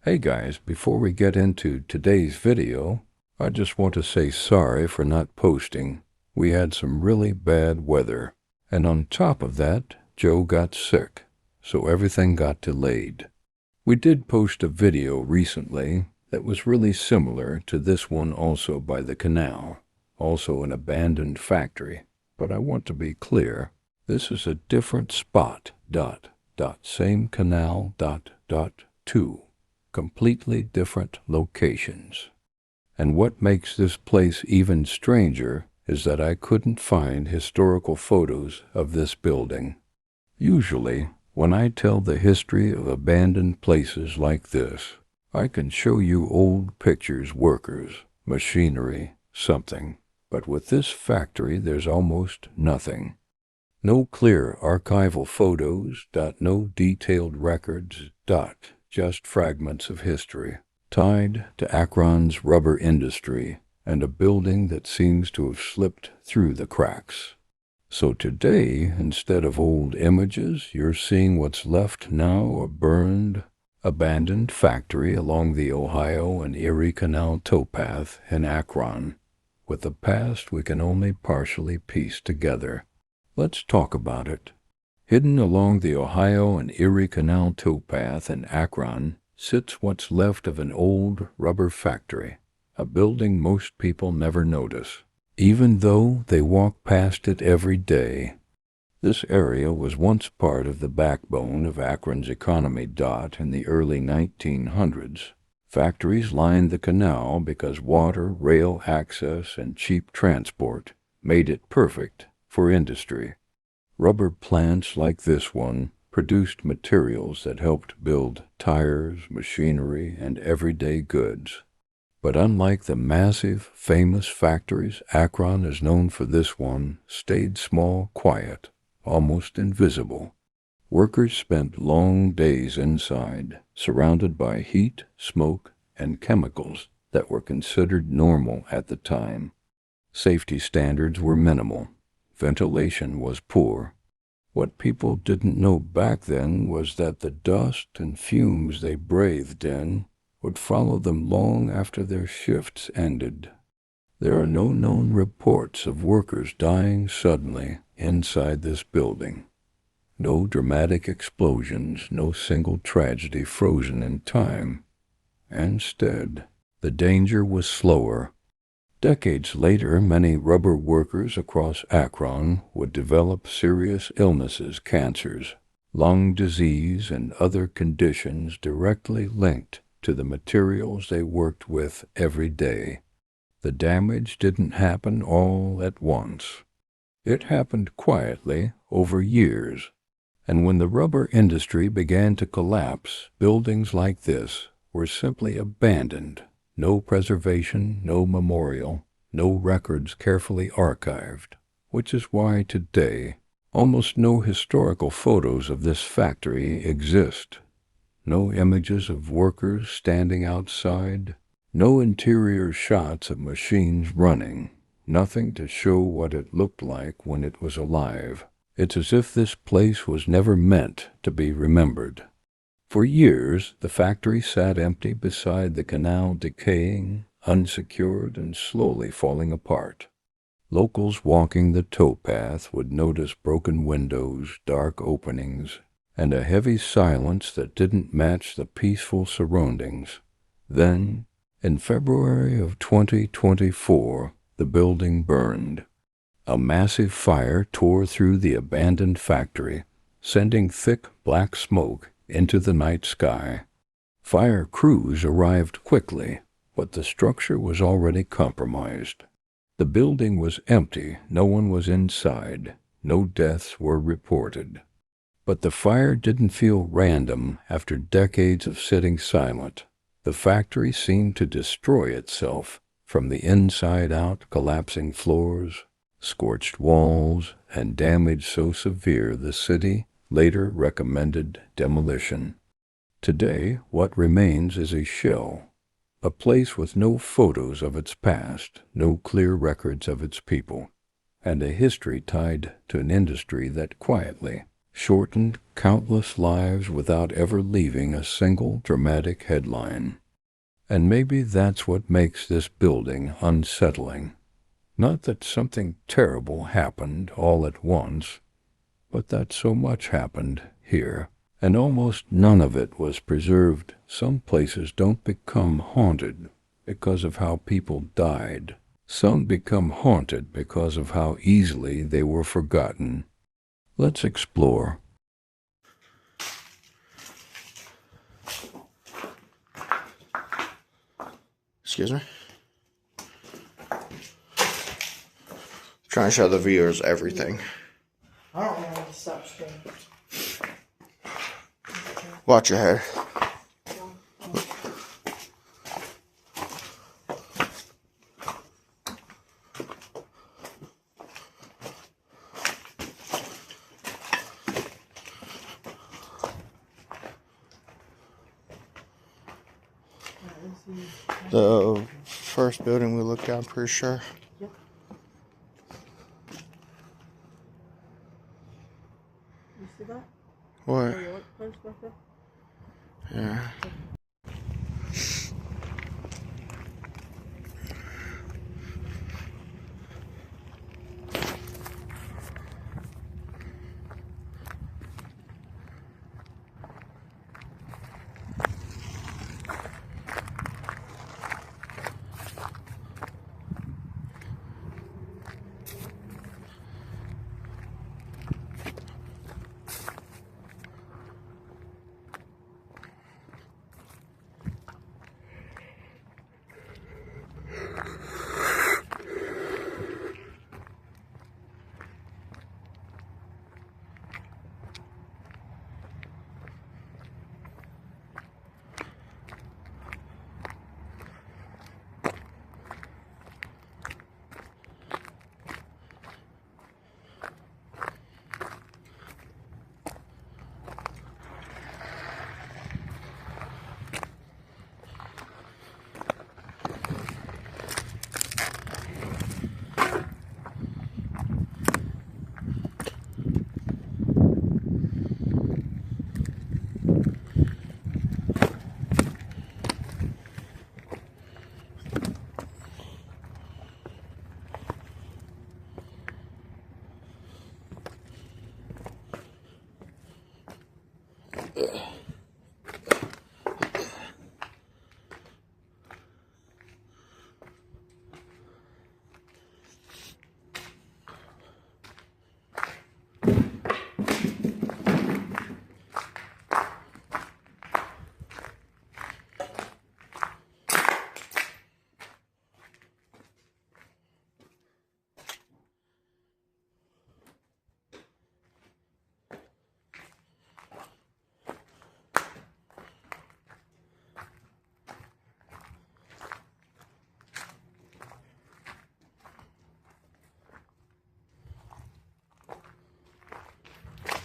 Hey guys, before we get into today's video, I just want to say sorry for not posting. We had some really bad weather, and on top of that, Joe got sick, so everything got delayed. We did post a video recently that was really similar to this one, also by the canal, also an abandoned factory, but I want to be clear, this is a different spot, same canal, two. Completely different locations. And what makes this place even stranger is that I couldn't find historical photos of this building. Usually, when I tell the history of abandoned places like this, I can show you old pictures, workers, machinery, something. But with this factory, there's almost nothing. No clear archival photos, no detailed records, just fragments of history, tied to Akron's rubber industry and a building that seems to have slipped through the cracks. So today, instead of old images, you're seeing what's left now, a burned, abandoned factory along the Ohio and Erie Canal towpath in Akron, with a past we can only partially piece together. Let's talk about it. Hidden along the Ohio and Erie Canal towpath in Akron sits what's left of an old rubber factory, a building most people never notice, even though they walk past it every day. This area was once part of the backbone of Akron's economy. In the early 1900s, factories lined the canal because water, rail access, and cheap transport made it perfect for industry. Rubber plants like this one produced materials that helped build tires, machinery, and everyday goods. But unlike the massive, famous factories, Akron is known for this one, stayed small, quiet, almost invisible. Workers spent long days inside, surrounded by heat, smoke, and chemicals that were considered normal at the time. Safety standards were minimal. Ventilation was poor. What people didn't know back then was that the dust and fumes they breathed in would follow them long after their shifts ended. There are no known reports of workers dying suddenly inside this building. No dramatic explosions, no single tragedy frozen in time. Instead, the danger was slower. Decades later, many rubber workers across Akron would develop serious illnesses, cancers, lung disease, and other conditions directly linked to the materials they worked with every day. The damage didn't happen all at once. It happened quietly over years. And when the rubber industry began to collapse, buildings like this were simply abandoned. No preservation, no memorial, no records carefully archived, which is why today almost no historical photos of this factory exist. No images of workers standing outside, no interior shots of machines running, nothing to show what it looked like when it was alive. It's as if this place was never meant to be remembered. For years, the factory sat empty beside the canal, decaying, unsecured, and slowly falling apart. Locals walking the towpath would notice broken windows, dark openings, and a heavy silence that didn't match the peaceful surroundings. Then, in February of 2024, the building burned. A massive fire tore through the abandoned factory, sending thick black smoke into the night sky. Fire crews arrived quickly, but the structure was already compromised. The building was empty, no one was inside, no deaths were reported. But the fire didn't feel random after decades of sitting silent. The factory seemed to destroy itself from the inside out, collapsing floors, scorched walls, and damage so severe the city later recommended demolition. Today, what remains is a shell, a place with no photos of its past, no clear records of its people, and a history tied to an industry that quietly shortened countless lives without ever leaving a single dramatic headline. And maybe that's what makes this building unsettling. Not that something terrible happened all at once, but that so much happened here, and almost none of it was preserved. Some places don't become haunted because of how people died. Some become haunted because of how easily they were forgotten. Let's explore. Excuse me. Trying to show the viewers everything. I don't know how to stop screen. Watch your head. The first building we looked at, I'm pretty sure. Yep. You see that? What? Oh, you want punch back there? Yeah.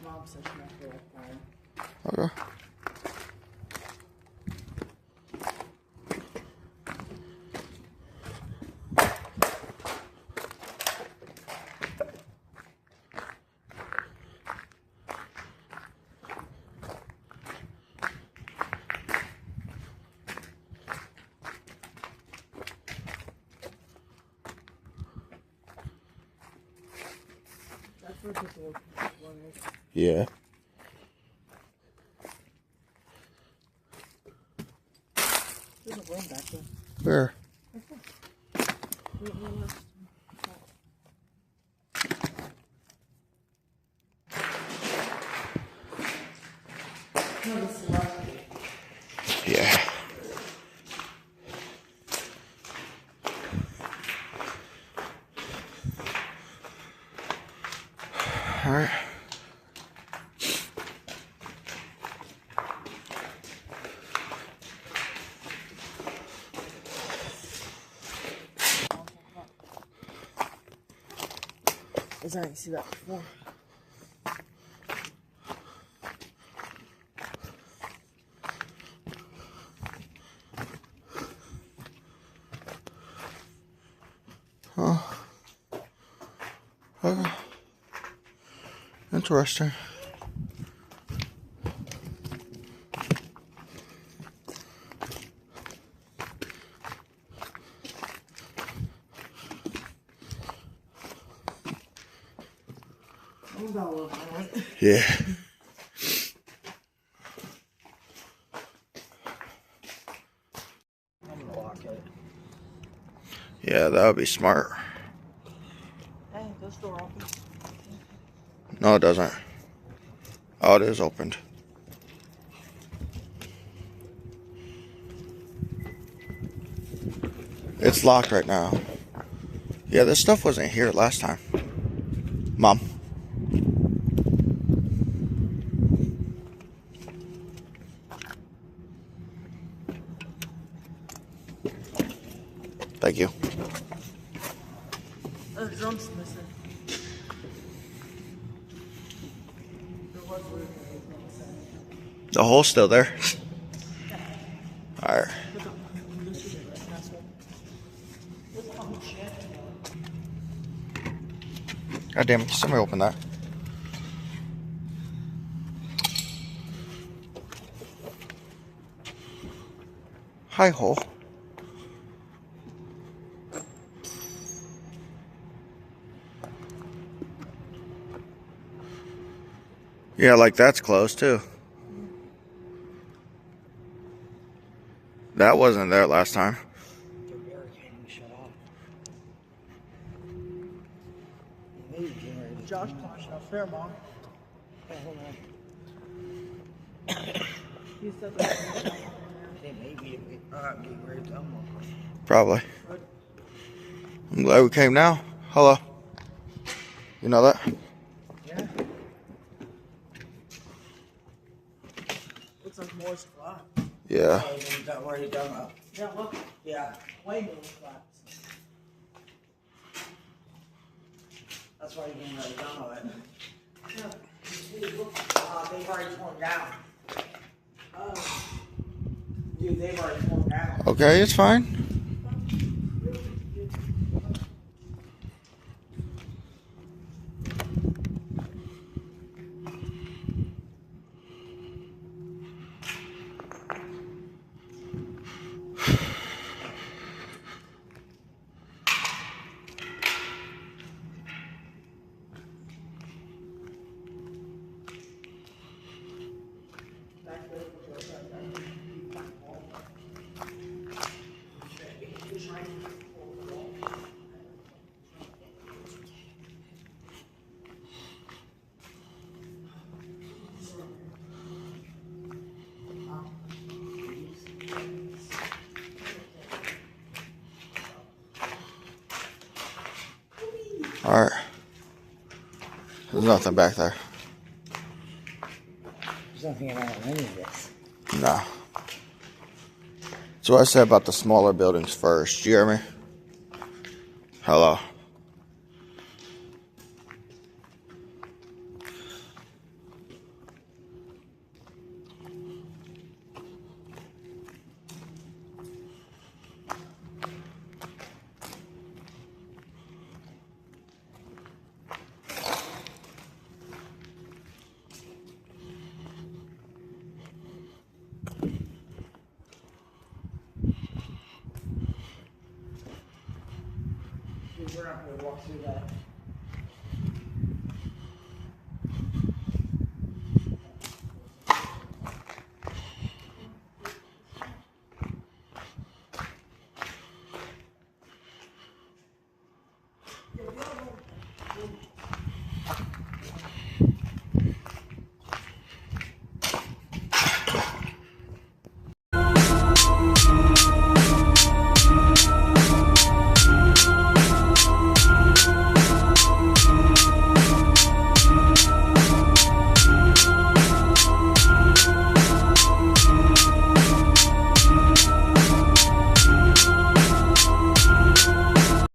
Mom said she might feel like crying. Okay. That's where people one is. Yeah. There's a room back there. Where? No, this is last. Yeah. Alright. Is that you see that before? Oh. Okay. Interesting. got a little violent. Yeah. I'm gonna lock it. Yeah, that would be smart. Hey, this door opens. No, it doesn't. Oh, it is opened. It's locked right now. Yeah, this stuff wasn't here last time. Mom. Thank you. The drum's missing. The hole's still there. Alright. God damn it, somebody open that. Hi, hole. Yeah, like that's closed too. That wasn't there last time. The barricade shut off. Josh climbed up there, Mom. Oh, hold on. He said that. They may be getting ready to come up. Probably. I'm glad we came now. Hello. You know that? Yeah. Looks like more flat. Yeah. Where you done up? Yeah, look. Yeah, way more flat. That's why you're getting ready done of it. Yeah. They've already torn down. Dude, they've already torn down. Okay, it's fine. Alright. There's nothing back there. There's nothing in any of this. No. That's what I said about the smaller buildings first. You hear me? Hello. Dude, we're not going to walk through that.